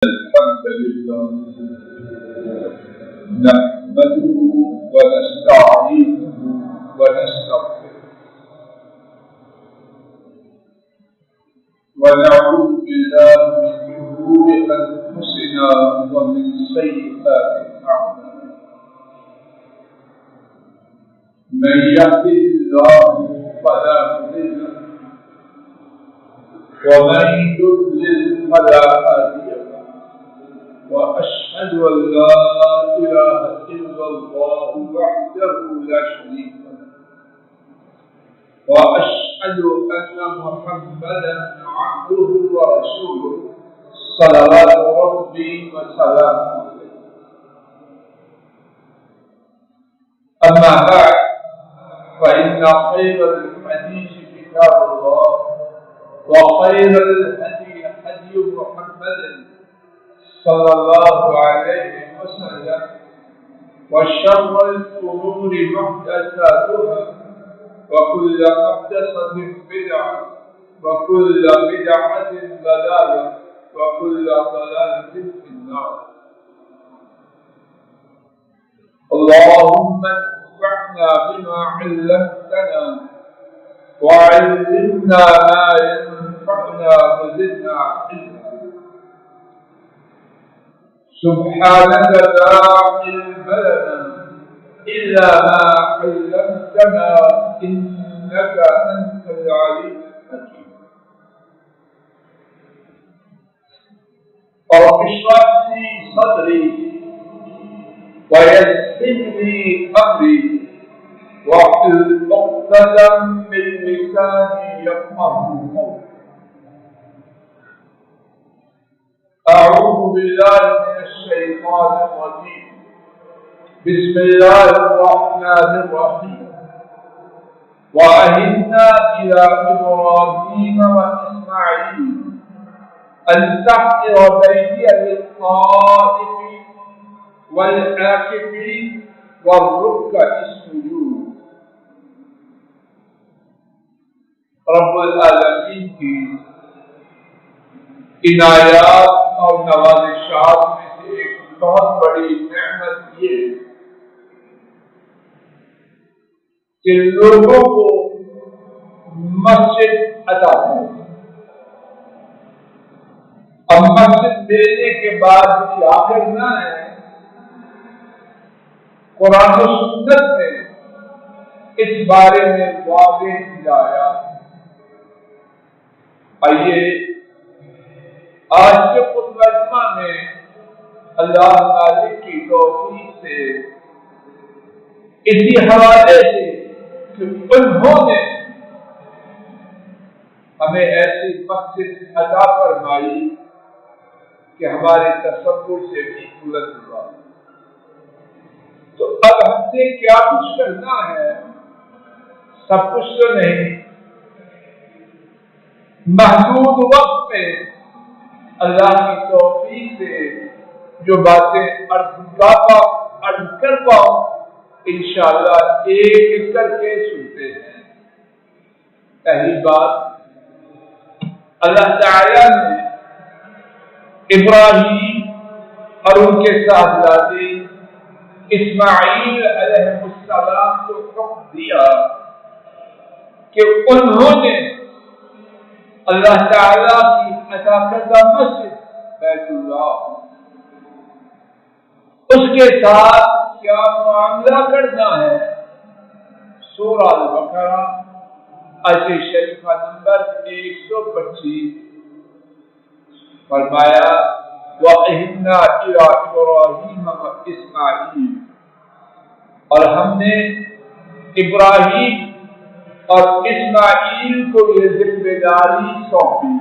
الحمد لله نحمده ونستعينه ونستغفره ونعوذ بالله من شرور أنفسنا ومن سيئات أعمالنا من يهده الله فلا مضل له ومن يضلل فلا هادي له وأشهد أن لا إله إلا الله وحده لا شريك له وأشهد أن محمدا عبده ورسوله صلوات ربي وسلامه عليه. أما بعد فإن خير الحديث كتاب الله وخير الهدي هدي محمد صلى الله عليه وسلم وشر الأمور محدثاتها وكل محدثة بدعة وكل بدعة ضلالة وكل ضلالة في النار. اللهم انفعنا بما علمتنا وعلمنا ما ينفعنا وزدنا علما. سبحانك لا علم لنا إلا ما علمتنا إنك أنت العليم الحكيم. رب اشرح لي صدري ويسر لي أمري واحلل عقدة من لساني يفقهوا قولي. أعوذ بالله من الشيطان الرجيم. بسم الله الرحمن الرحيم. وعهدنا إلى إبراهيم وإسماعيل أن طهر بيتي للطائفين والعاكفين والركع السجود. رب العالمین کی عنایات اور نوازشات میں سے ایک بہت بڑی نعمت یہ کہ لوگوں کو مسجد عطا ہو. اب مسجد دینے کے بعد کیا کرنا ہے؟ قرآن و سنت میں اس بارے میں واضح ہدایات. آئیے آج کے خطبہ میں اللہ تعالی کی توفیق سے اسی حوالے سے کہ انہوں نے ہمیں ایسی مسجد عطا فرمائی کہ ہمارے تصور سے بھی بلند ہوا. تو اب ہم سے کیا کچھ کرنا ہے؟ سب کچھ تو نہیں. محدود وقت میں اللہ کی توفیق سے جو باتیں عرض کر پاؤں انشاءاللہ ایک ایک کر کے سنتے ہیں. پہلی بات، اللہ تعالی نے ابراہیم اور ان کے صاحبزادے اسماعیل علیہ السلام کو حکم دیا کہ انہوں نے اللہ تعالی کی عطا کردہ مسجد بیت اللہ اس کے ساتھ کیا معاملہ کرنا ہے. سورہ البقرہ آیت شریفہ نمبر 125 فرمایا وَعِهِدْنَا إِلَىٰ إِبْرَاهِيمَ وَإِسْمَاعِيلَ، اور ہم نے ابراہیم اور اسماعیل کو یہ ذمہ داری سونپی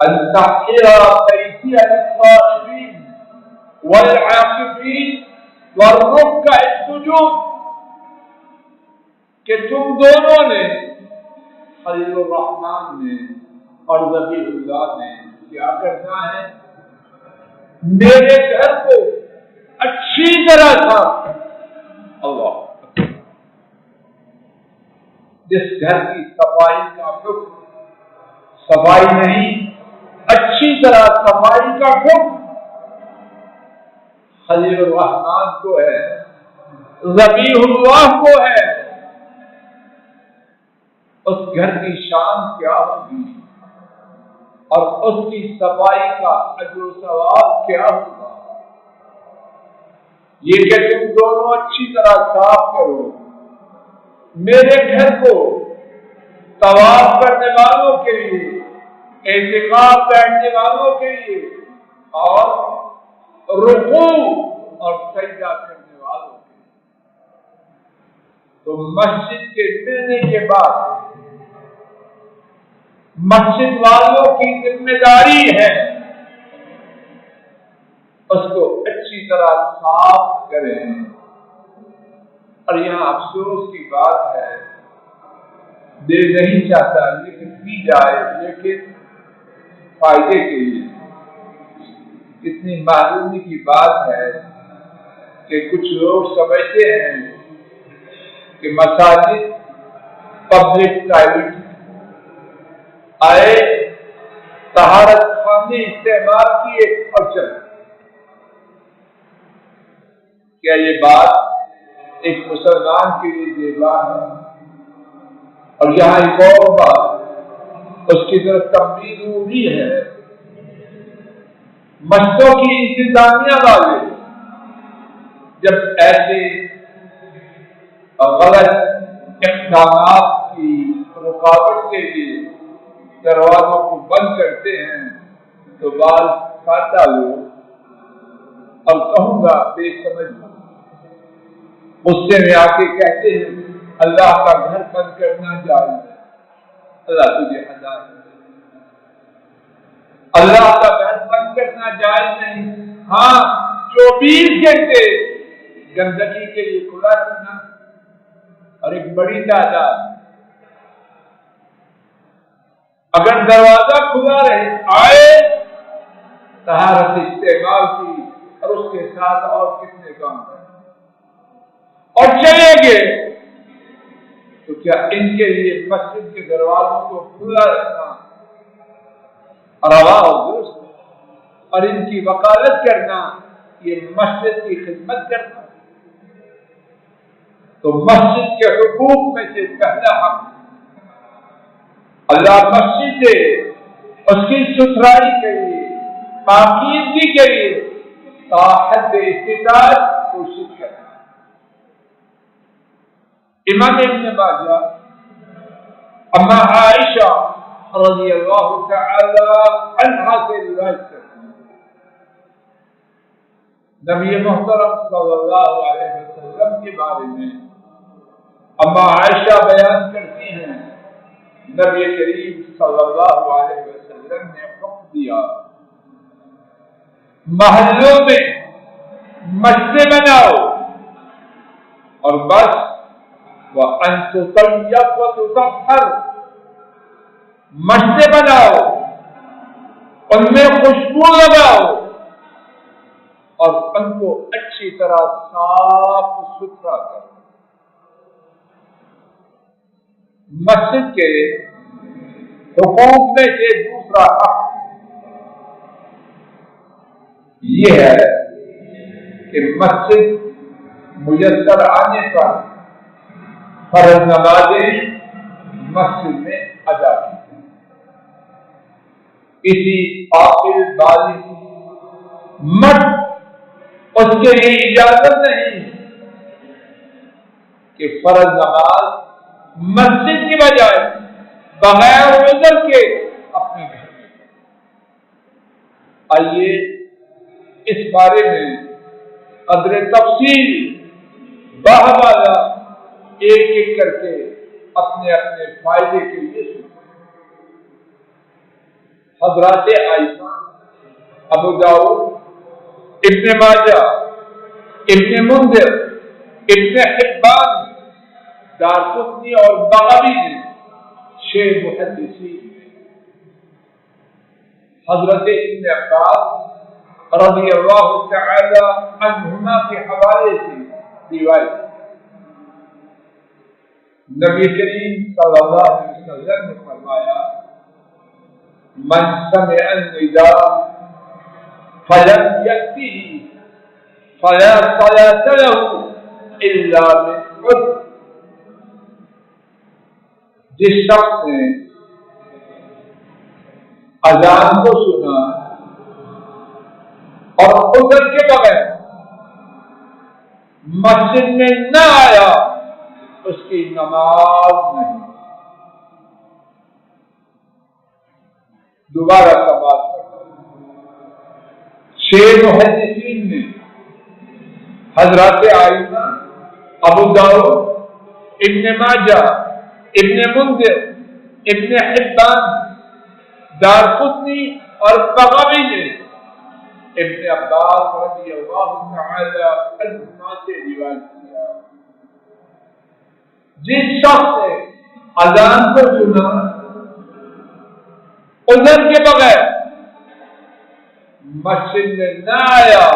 أَن طَهِّرَ بَيْتِيَ لِلطَّائِفِينَ وَالْعَاكِفِينَ وَالرُّكَّعِ السُّجُودِ، کہ تم دونوں نے، خلیل الرحمن نے اور ذبیح اللہ نے، کیا کرنا ہے؟ میرے گھر کو اچھی طرح صاف کر. اللہ جس گھر کی صفائی کا حکم صفائی نہیں طرح صفائی کا حکم خلیل الرحمان کو ہے، ذبیح اللہ کو ہے، اس گھر کی شان کیا ہوگی اور اس کی صفائی کا اجر و ثواب کیا ہوگا؟ یہ کہ تم دونوں اچھی طرح صاف کرو، میرے گھر کو طواف کرنے والوں کے لیے، اعتکاف بیٹھنے والوں کے لیے، اور رکوع اور سجدہ کرنے والوں کے لیے۔ تو مسجد کے ملنے کے بعد مسجد والوں کی ذمہ داری ہے اس کو اچھی طرح صاف کریں۔ اور یہاں افسوس کی بات ہے، دل نہیں چاہتا لیکن کی جائے، لیکن فائدے کے لیے۔ اتنی معلومی کی بات ہے کہ کچھ لوگ سمجھتے ہیں کہ مساجد پبلک ٹوائلٹ آئے، طہارت خانے استعمال کیے اور چلے۔ کیا یہ بات ایک مسلمان کے لیے دیوار ہے؟ اور یہاں ایک اور بات اس کی طرف تنبیہ ضروری ہے، مسجدوں کی انتظامیہ والے جب ایسے غلط اقدامات کی رکاوٹ کے لیے دروازوں کو بند کرتے ہیں تو بعض سادہ لوگ، اور کہوں گا بے سمجھ، غصے میں آ کے کہتے ہیں اللہ کا گھر بند کرنا جائز ہے۔ اللہ تجھے ہدایت دے۔ اللہ کا گھر بند کرنا جائز نہیں، ہاں 24 گھنٹے گندگی کے لیے کھلا رکھنا، اور ایک بڑی تعداد اگر دروازہ کھلا رہے، آئے، طہارت استعمال کی اور اس کے ساتھ اور کتنے کام کریں اور چلے گئے، تو کیا ان کے لیے مسجد کے دروازوں کو کھلا رکھنا روا اور درست ہے؟ اور ان کی وکالت کرنا یہ مسجد کی خدمت کرنا؟ تو مسجد کے حقوق میں سے پہلا حق اللہ مسجد دے، اس کی ستھرائی کے لیے، پاکیزگی کے لیے تا حد استطاعت کوشش کرنا۔ امام ابن ماجہ اما عائشہ رضی اللہ تعالی عنہا سے روایت کرتے ہیں، نبی محترم صلی اللہ علیہ وسلم کے بارے میں اما عائشہ بیان کرتی ہیں، نبی کریم صلی اللہ علیہ وسلم نے حکم دیا محلوں میں مسجد بناؤ، اور بس وَأَن تُطَيَّبْ وَتُطَهَّرْ، مسجد بناؤ، ان میں خوشبو لگاؤ اور ان کو اچھی طرح صاف ستھرا کرو۔ مسجد کے حقوق میں سے دوسرا حق یہ ہے کہ مسجد میسر آنے پر فرض نمازیں مسجد میں ادا کی۔ کسی عاقل بالغ مرد اس کے لیے اجازت نہیں کہ فرض نماز مسجد کی بجائے بغیر عذر کے اپنے گھر میں۔ آئیے اس بارے میں قدر تفصیل باہوالا ایک ایک کر کے اپنے اپنے فائدے کے لیے سنیں۔ حضرات عائشہ، ابو داؤد، ابن ماجہ، ابن منذر، ابن حبان، دارقطنی اور بغوی نے 6 محدثین حضرت ابن عباس رضی اللہ تعالی عنہما کے حوالے سے روایت، نبی کریم صلی اللہ علیہ وسلم نے فرمایا من سمع النداء فلم يأته فلا صلاة له إلا من عذر. جس شخص نے اذان کو سنا اور عذر کے بغیر مسجد میں نہ آیا اس کی نماز نہیں. دوبارہ کا بات کرتا ہوں. 6 محدثین نے حضرات آئمہ ابو داؤد، ابن ماجہ، ابن منذر، ابن حبان، دارقطنی اور بغوی نے ابن عباس رضی اللہ تعالی عنہما سے روایت کیا. جس شخص نے اذان کو سنا عذر کے بغیر مسجد میں نہ آیا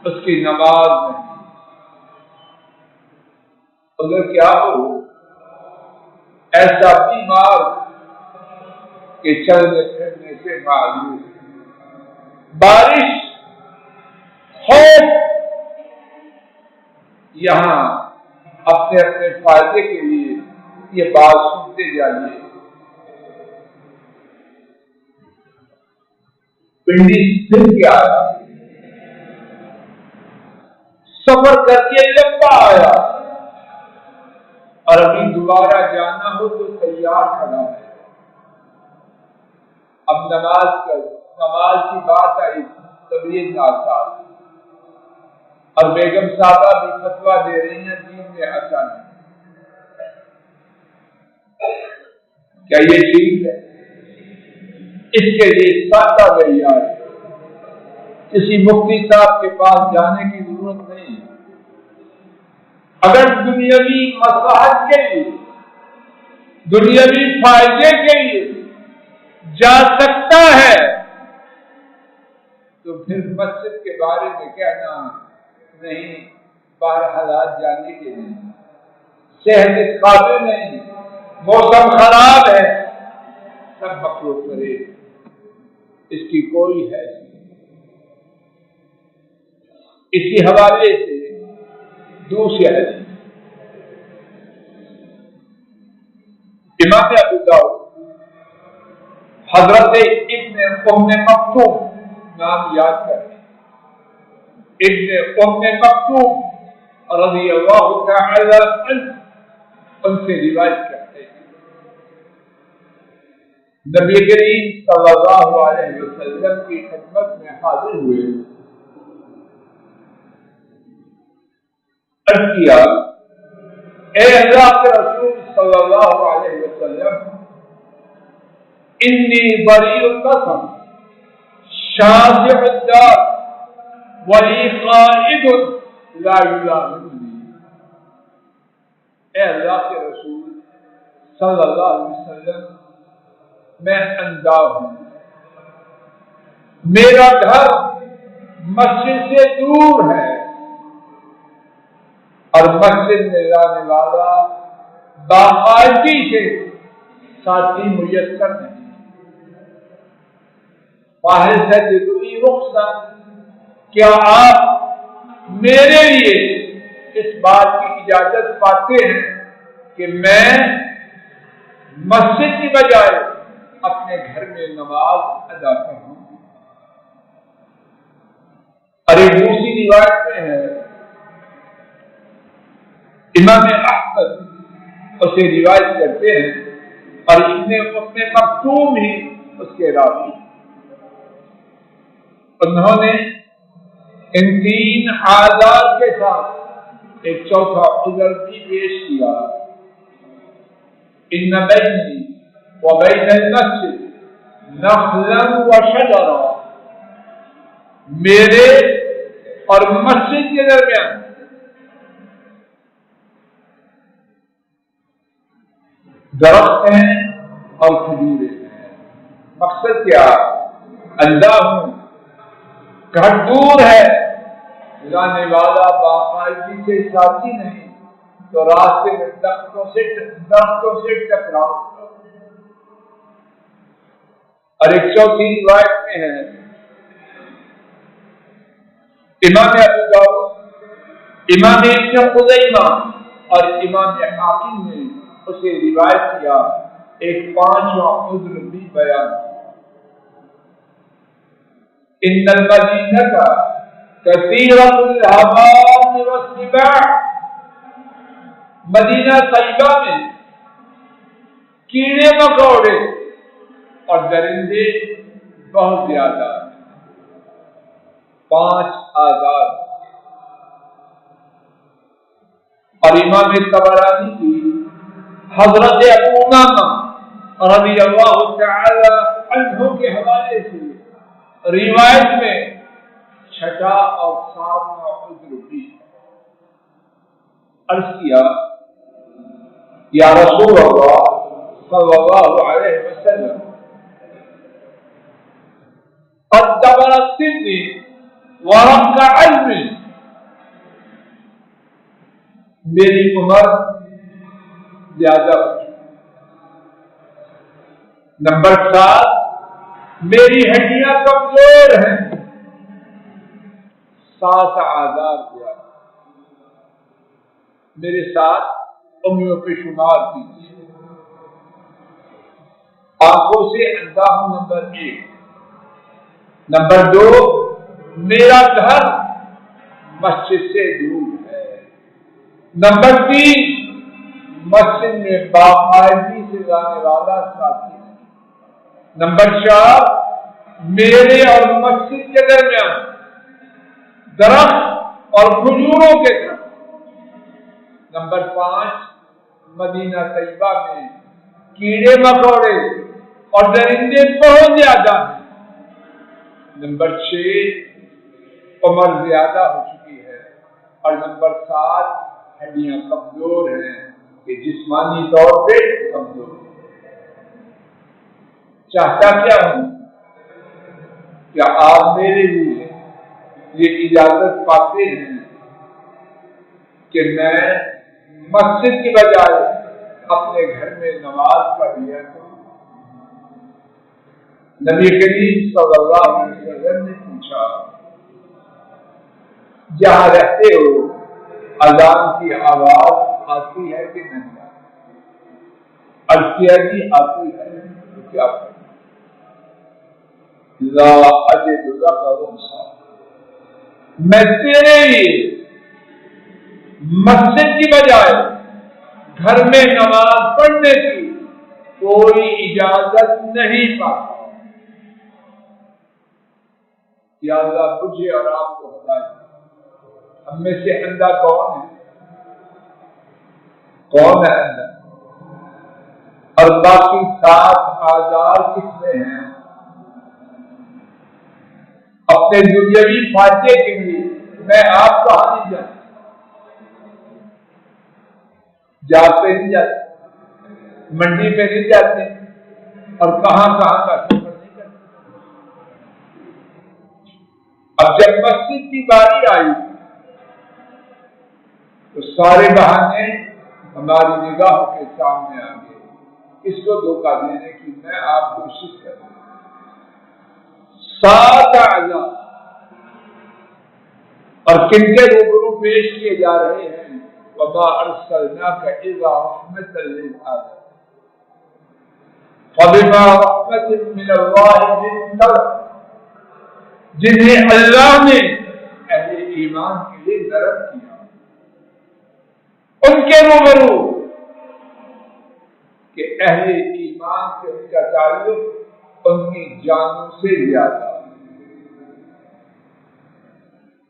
اس کی نماز نہیں. عذر کیا ہو؟ ایسا بیمار کہ چلنے پھرنے سے معذور، بارش، خوف. یہاں اپنے اپنے فائدے کے لیے یہ بات سنتے جائیے. پنڈی دن کیا آیا، سفر کر کے لمبا آیا اور ابھی دوبارہ جانا ہو تو تیار کھڑا ہے. اب نماز کی بات آئی، طبیعت ناساز اور بیگم صاحبہ بھی فتویٰ دے رہی ہیں دین میں آسان ہے. کیا یہ ٹھیک ہے؟ اس کے لیے سادہ معیار، کسی مفتی صاحب کے پاس جانے کی ضرورت نہیں. اگر دنیاوی مصلحت کے لیے، دنیاوی فائدے کے لیے جا سکتا ہے تو پھر مسجد کے بارے میں کہنا نہیں، باہر حالات جانے کے لیے، صحت اس قابل نہیں، موسم خراب ہے، سب مخلوق کرے، اس کی کوئی حیثیت نہیں. اسی حوالے سے دوسری حدیث امام ابو داؤد حضرت ابن ام مکتوم، نام یاد کریں، ابن ام مکتوم رضی اللہ تعالی عنہ، ان سے روایت کرتے ہیں نبی کریم صلی اللہ علیہ وسلم کی خدمت میں حاضر ہوئے. عرض کیا، اے اللہ کے رسول صلی اللہ علیہ وسلم، انی بریء القسم شاذع الدار ولی قائد لا یلامنی. اے اللہ کے رسول صلی اللہ علیہ وسلم، میں اندھا ہوں، میرا گھر مسجد سے دور ہے اور مسجد میں جانے والا باقاعدگی سے ساتھی میسر نہیں. باہر سے ضروری رخصت، کیا آپ میرے لیے اس بات کی اجازت پاتے ہیں کہ میں مسجد کی بجائے اپنے گھر میں نماز ادا کروں؟ اور ایک دوسری روایت میں ہے، امام احمد اسے روایت کرتے ہیں اور ابن ام مکتوم ہی اس کے راوی. انہوں نے ان 3 آزاد کے ساتھ ایک چوتھا عذر بھی پیش کیا. ان بینی وبین المسجد نخلا وشجرا، میرے اور مسجد کے درمیان درخت ہیں اور کھجوریں ہیں. مقصد کیا؟ اندھا ہوں، گھر دور ہے، جانے والا باقاعدگی سے ساتھی نہیں، تو راستے میں درختوں سے ٹکراؤ. اور ایک چوتھی روایت میں ہے امام ابو داؤد، امام ابن خزیمہ اور امام حاکم نے اسے روایت کیا، ایک پانچواں عذر بھی بیان کیا۔ ان المدینہ کثیرۃ الحمام والسباع، مدینہ طیبہ میں کیڑے مکوڑے اور درندے بہت زیادہ ہیں، 5 آزاد۔ اور امام طبرانی کی حضرت ابو امامہ رضی اللہ تعالی عنہ کے حوالے سے روایت میں 6واں اور 7واں عذر بھی عرض کیا، یا رسول اللہ صلی اللہ علیہ وسلم قد كبر سني ورق علمي، میری عمر زیادہ ہو چکی۔ نمبر 7، میری ہڈیاں کمزور ہیں، 7 آزار زیادہ، میرے ساتھ امیوں پہ شمار کیجیے۔ آنکھوں سے اندھا ہوں، نمبر 1۔ نمبر 2، میرا گھر مسجد سے دور ہے۔ نمبر 3، مسجد میں باقاعدگی سے جانے والا ساتھی ہے۔ نمبر 4، میرے اور مسجد کے درمیان درخت اور کھجوروں کے درخت۔ نمبر 5، مدینہ طیبہ میں کیڑے مکوڑے اور درندے بہت زیادہ ہیں۔ نمبر 6، عمر زیادہ ہو چکی ہے۔ اور نمبر 7، ہڈیاں کمزور ہیں کہ جسمانی طور پہ کمزور ہیں۔ چاہتا کیا ہوں؟ کیا آپ میرے لیے یہ اجازت پاتے ہیں کہ میں مسجد کی بجائے اپنے گھر میں نماز پڑھ لیا کروں؟ نبی کریم صلی اللہ علیہ وسلم نے پوچھا، جہاں رہتے ہو اذان کی آواز آتی ہے کہ نہیں؟ عرض کیا جی آتی ہے، تو کیا کریں؟ لا اجد لک رخصہ، میں تیرے لیے مسجد کی بجائے گھر میں نماز پڑھنے کی کوئی اجازت نہیں پاتا۔ یا اللہ مجھے اور آپ کو ہدایت۔ ہم میں سے اندھا کون ہے؟ کون ہے اندھا؟ اور باقی 7 آزار کس میں ہیں؟ اپنے دنیاوی فائدے کے لیے میں آپ کہاں نہیں جاتا، جاتے نہیں جاتے، منڈی میں نہیں جاتے، اور کہاں کہاں کا سفر نہیں کرتے۔ اب جب مسجد کی باری آئی تو سارے بہانے ہماری نگاہوں کے سامنے آ گئے، اس کو دھوکہ دینے کی میں آپ کوشش کر رہا ہوں۔ 7 اعزاز اور کن کے روبرو پیش کیے جا رہے ہیں؟ وَمَا أَرْسَلْنَاكَ إِلَّا رَحْمَةً لِلْعَالَمِينَ فَبِمَا رَحْمَةٍ مِّنَ اللَّهِ لِنتَ لَهُمْ، جنہیں اللہ نے اہل ایمان کے لیے نرم کیا، ان کے روبرو کہ اہل ایمان سے ان کا تعلق ان کی جانوں سے زیادہ۔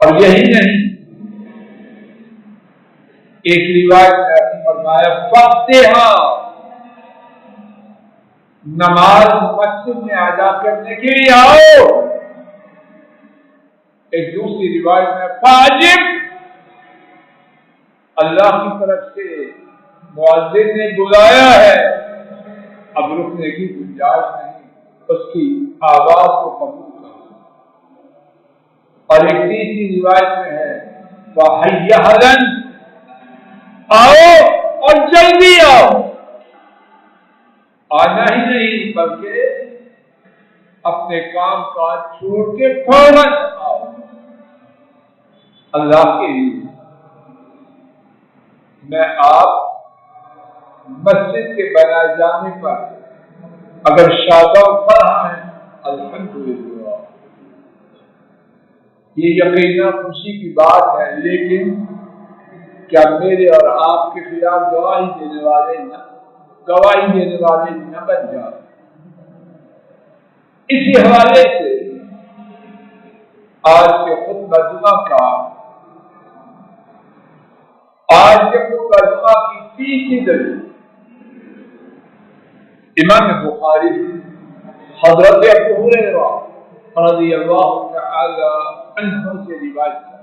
اور یہی نہیں، ایک روایت میں فرمایا فاتحہ، نماز مسجد میں ادا کرنے کے لیے آؤ۔ ایک دوسری روایت میں فاجب، اللہ کی طرف سے مؤذن نے بلایا ہے، اب رکنے کی گنجائش نہیں، اس کی آواز کو قبول کرو۔ اور ایک تیسری روایت میں ہے وَحَيَّ عَلَنْ، آؤ اور جلدی آؤ، آنا ہی نہیں بلکہ اپنے کام کاج چھوڑ کے فوراً آؤ اللہ کے لیے۔ میں آپ مسجد کے بنائے جانے پر اگر شادہ پڑھ رہا ہے الحمدللہ، یہ یقینا خوشی کی بات ہے، لیکن کیا میرے اور آپ کے خلاف گواہی دینے والے نہ بن جائے۔ اسی حوالے سے آج کے خطبہ جمعہ کی تیسری دلیل امام بخاری حضرت ابو ہریرہ رضی اللہ تعالی عنہ سے روایت ہے،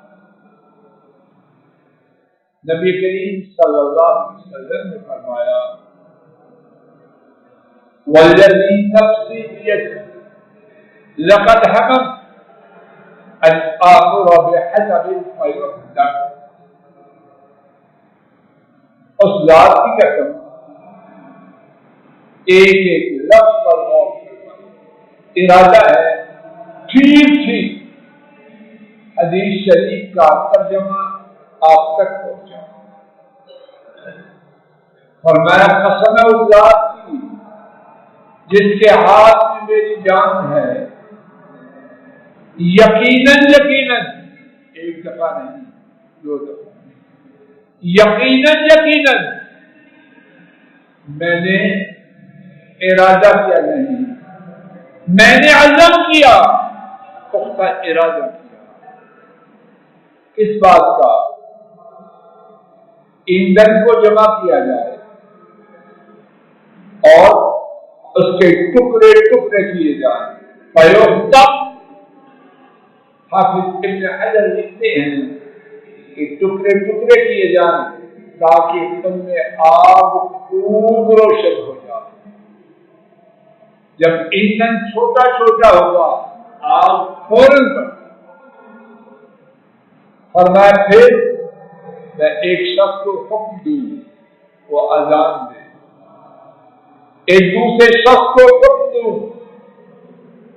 نبی کریم صلی اللہ علیہ وسلم نے فرمایا والذی نفسی بیدہ لقد هممت ان آمر بحسب فیحسب، اس ذات کی قسم ایک ایک لفظ پر غور کرنا، ارادہ ہے ٹھیک حدیث شریف کا ترجمہ آپ تک پہنچا۔ فرمایا قسم ہے اس ذات کی جس کے ہاتھ میں میری جان ہے، یقیناً ایک دفعہ نہیں، دو دفعہ یقیناً میں نے ارادہ کیا نہیں، میں نے عزم کیا، پختہ ارادہ کیا اس بات کا ایندھن کو جمع کیا جائے اور اس کے ٹکڑے کیے جائیں، فیحسب، حافظ ابن حجر لکھتے ہیں کہ ٹکڑے کیے جائیں تاکہ ان میں آگ خوب روشن ہو جائے۔ جب ایندھن چھوٹا ہوگا آگ فوراً بڑھ۔ فرمایا پھر میں ایک شخص کو حکم دوں وہ اذان دے، ایک دوسرے شخص کو حکم دوں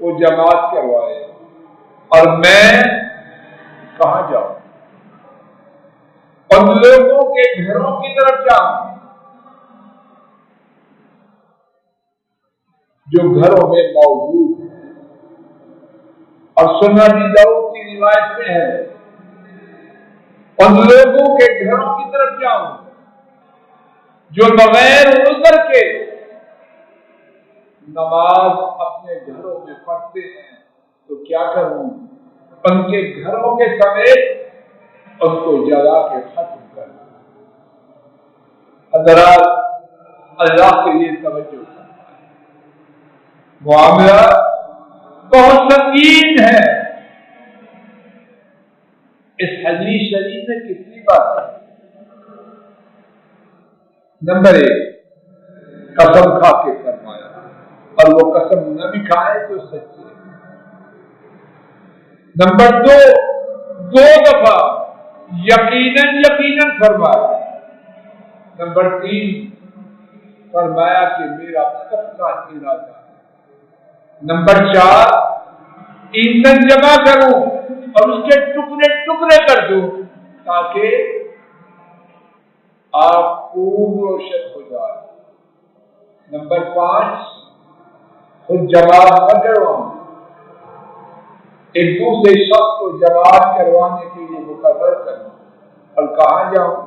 وہ جماعت کروائے، اور میں کہاں جاؤں؟ ان لوگوں کے گھروں کی طرف جاؤں جو گھروں میں موجود ہیں، اور سنن ابی داؤد کی روایت میں ہے ان لوگوں کے گھروں کی طرف جاؤں جو بغیر عذر کے نماز اپنے گھروں میں پڑھتے ہیں، تو کیا کروں؟ ان کے گھروں کے سمیت ان کو جلا کے ختم کر دوں۔ حضرات اللہ کے لیے توجہ کرنا ہے، معاملہ بہت سنگین ہے۔ اس حدیث شریف میں کتنی بات ہے؟ نمبر 1 قسم کھا کے فرمایا، اور وہ قسم نہ بھی کھائے تو سچی ہے۔ نمبر 2 دفعہ یقیناً فرمایا۔ نمبر 3 فرمایا کہ میرا پختہ ارادہ ہے۔ نمبر 4 ایندھن جمع کروں اور اس کے ٹکڑے کر دوں تاکہ آپ خوب روشن ہو جائے۔ نمبر 5 خود جماعت نہ کرواؤں، ایک دوسرے شخص کو جماعت کروانے کے لیے مقرر کروں، اور کہاں جاؤں؟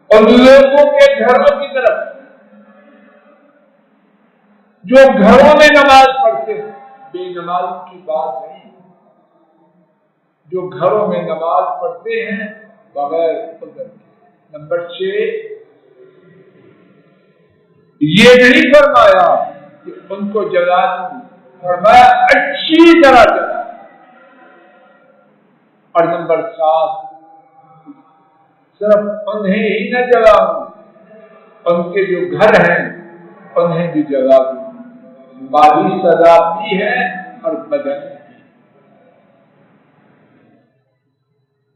ان لوگوں کے گھروں کی طرف جو گھروں میں نماز پڑھتے ہیں، بے نماز کی بات نہیں، جو گھروں میں نماز پڑھتے ہیں بغیر عذر کے۔ نمبر 6 یہ نہیں فرمایا کہ ان کو جلا دوں، فرمایا اچھی طرح جلا۔ اور نمبر 7 صرف انہیں ہی نہ جلاؤں، ان کے جو گھر ہیں انہیں بھی جلا دوں، مالی سزا بھی ہے اور بدن بھی۔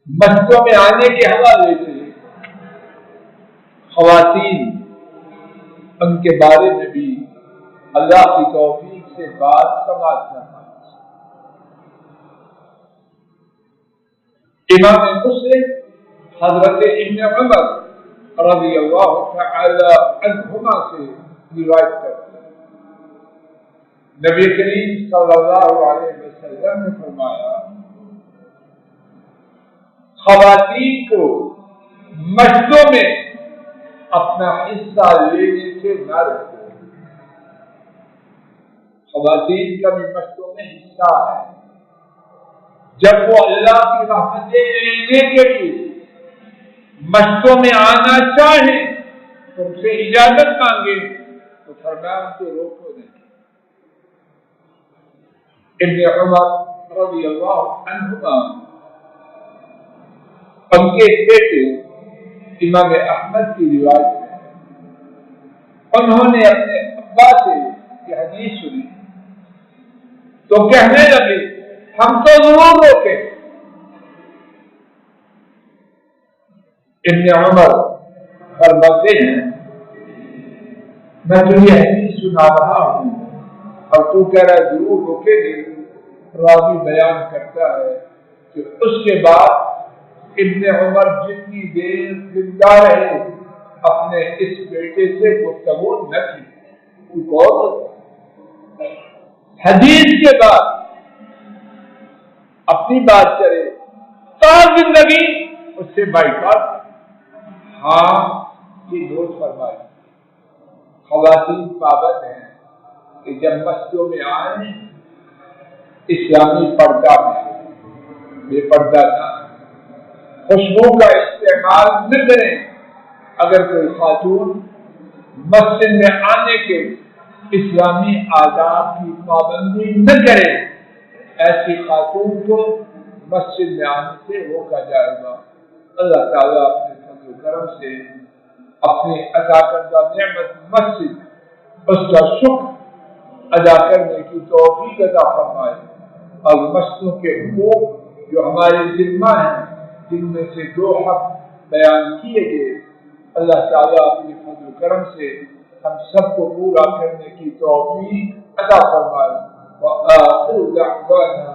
مسجدوں میں آنے کے حوالے سے خواتین ان کے بارے میں بھی اللہ کی توفیق سے بعد سماعت نہ کرنا۔ امام مسلم حضرت ابن عمر رضی اللہ تعالی عنہما سے روایت کرتے ہیں، نبی کریم صلی اللہ علیہ وسلم نے فرمایا خواتین کو مشقوں میں اپنا حصہ لینے سے نہ روکو۔ خواتین کا بھی مشقوں میں حصہ ہے، جب وہ اللہ کی رحمتیں لینے کے لیے مشقوں میں آنا چاہیں، تم سے اجازت مانگے تو فرمایا ان کو روکو نہیں۔ ابن عمر رضی اللہ عنہما ان کے بیٹے امام احمد کی روایت میں انہوں نے اپنے ابا سے یہ حدیث سنی تو کہنے لگے ہم تو ضرور روکے۔ ابن عمر فرماتے ہیں میں تجھے حدیث سنا رہا ہوں اور تو کہہ رہا ہے ضرور روکے گے۔ راوی بیان کرتا ہے کہ اس کے بعد ابن عمر جتنی دیر زندہ رہے اپنے اس بیٹے سے گفتگو نہ کی۔ حدیث کے بعد اپنی بات کرے تا زندگی اس سے بائیکاٹ۔ ہاں یہ دوست فرمائے خواتین پابند ہیں کہ جب مسجدوں میں آئیں اسلامی پردہ میں بے پردہ نہ، خوشبو کا استعمال نہ کریں۔ اگر کوئی خاتون مسجد میں آنے کے اسلامی آداب کی پابندی نہ کرے ایسی خاتون کو مسجد میں آنے سے روکا جائے گا۔ اللہ تعالیٰ اپنے فضل و کرم سے اپنی عطا کردہ نعمت مسجد اس کا شکر ادا کرنے کی توفیق عطا فرمائے، اور مسجدوں کے حقوق جو ہمارے ذمہ ہیں جن میں سے 2 حق بیان کیے گئے، اللہ تعالیٰ اپنے فضل و کرم سے ہم سب کو پورا کرنے کی توفیق عطا فرمائے۔ وآخر دعوانا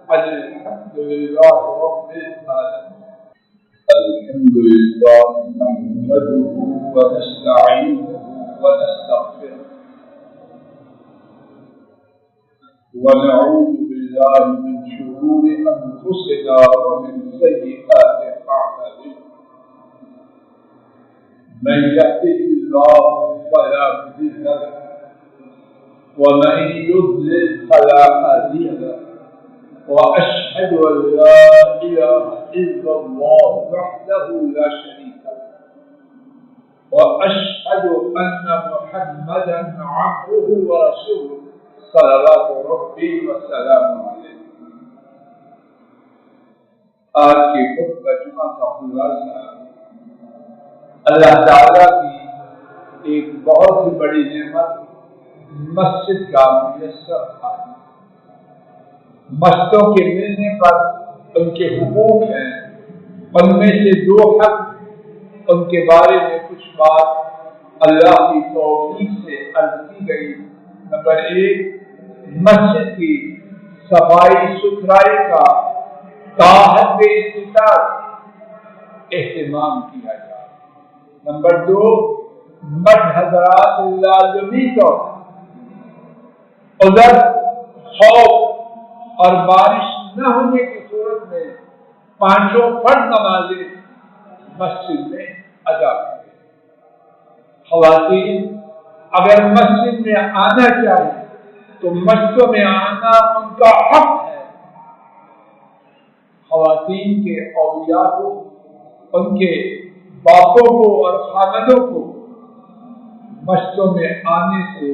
ان الحمد للہ رب العالمین۔ الحمد للہ نحمده ونستعینه ونستغفره ونعوذ بالله من شرور انفسنا ومن سيئات اعمالنا، من يهده الله فلا مضل له ومن يضلل فلا هادي له، واشهد ان لا اله الا الله وحده لا شريك له، واشهد ان محمدا عبده ورسوله صلوات ربی وسلام علیہ۔ آج کے خطبہ جمعہ کا خلاصہ اللہ تعالیٰ کی ایک بہت ہی بڑی نعمت مسجد کا میسر آنا۔ مسجدوں کے ملنے پر ان کے حقوق ہیں، ان میں سے 2 حق ان کے بارے میں کچھ بات اللہ کی توفیق سے عرض کی گئی۔ نمبر 1 مسجد کی صفائی ستھرائی کا تاحد استطاعت اہتمام کیا جائے۔ نمبر 2 مرد حضرات لازمی طور عذر، خوف اور بارش نہ ہونے کی صورت میں 5 فرض نمازیں مسجد میں ادا کریں۔ خواتین اگر مسجد میں آنا چاہیں تو مسجدوں میں آنا ان کا حق ہے۔ خواتین کے اولیاء کو، ان کے باپوں کو اور خاندانوں کو مسجدوں میں آنے سے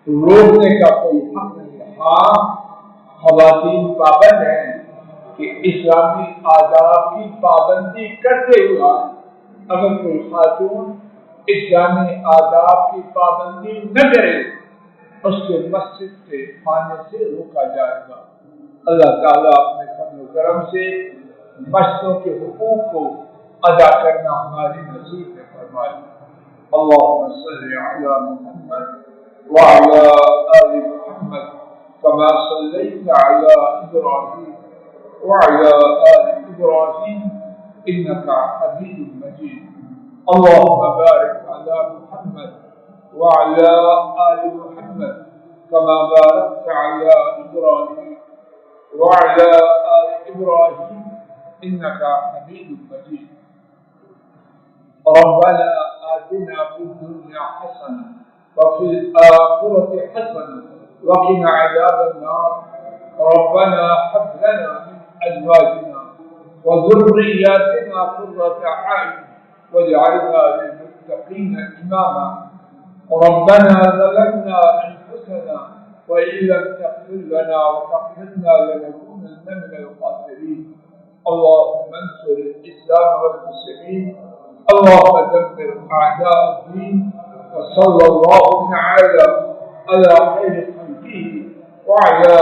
روکنے کا کوئی حق نہیں ہے۔ ہاں خواتین پابند ہیں کہ اسلامی آداب کی پابندی کرتے ہوئے اگر کوئی خاتون اسلامی آداب کی پابندی نہ کرے اس کے مسجد سے آنے سے روکا جائے گا۔ اللہ تعالیٰ اپنے فضل و کرم سے مسجدوں کے حقوق کو ادا کرنا ہماری نصیب میں فرمائے۔ اللہم صلی علی محمد وعلى آل محمد كما صليت على إبراهيم وعلى آل إبراهيم إنك حميد مجيد. اللهم بارك على محمد وعلى آل محمد كما باركت على إبراهيم وعلى آل إبراهيم إنك حميد مجيد. ربنا آتنا في الدنيا حسنة وفي الآخرة حسنة وقنا عذاب النار. ربنا هب لنا من أزواجنا وذرياتنا قرة أعين واجعلنا للمتقين إماما. ربنا ظلمنا أنفسنا وإن لم تغفر لنا وترحمنا لنكونن من الخاسرين. اللهم انصر الإسلام والمسلمين. اللهم دمر أعداء الدين. وصلى الله تعالى على خير خلقه وعلى